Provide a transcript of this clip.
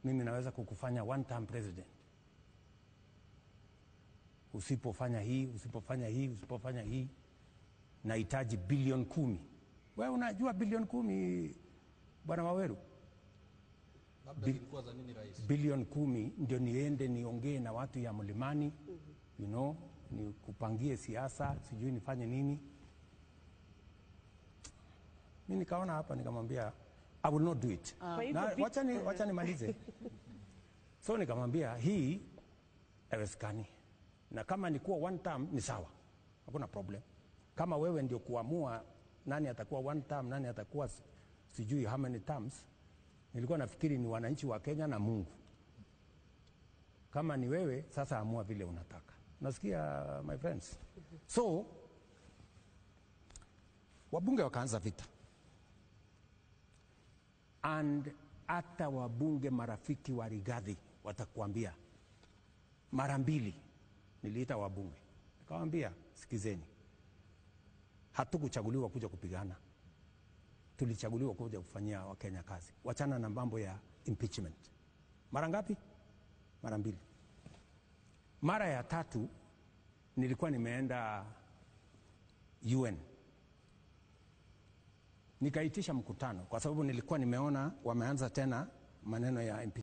mimi naweza kukufanya one term president. Usipofanya hii, usipofanya hii, usipofanya hii, nahitaji bilioni 10. Wewe unajua bilioni 10, Bwana Waweru? Labda ilikuwa za nini rais? Bilioni 10 ndio niende niongee na watu ya Mlimani, you know, ni kupangie siasa, sijui nifanye nini. Mimi nikaona hapa nikamwambia I will not do it. Na wacha nimalize. So nikamwambia hii haiwezekani. Na kama ni kuwa one term ni sawa. Hakuna problem. Kama wewe ndio kuamua nani atakuwa one term, nani atakuwa sijui how many terms, nilikuwa nafikiri ni wananchi wa Kenya na Mungu. Kama ni wewe, sasa amua vile unataka. Nasikia my friends. So wabunge wakaanza vita. And hata wabunge marafiki wa Rigathi watakuambia mara mbili niliita wabunge. Nikamwambia sikizeni. Hatukuchaguliwa kuja kupigana. Tulichaguliwa kuja kufanyia Wakenya kazi. Wachana na mambo ya impeachment. Mara ngapi? Mara mbili. Mara ya tatu nilikuwa nimeenda UN. Nikaitisha mkutano kwa sababu nilikuwa nimeona wameanza tena maneno ya impeachment.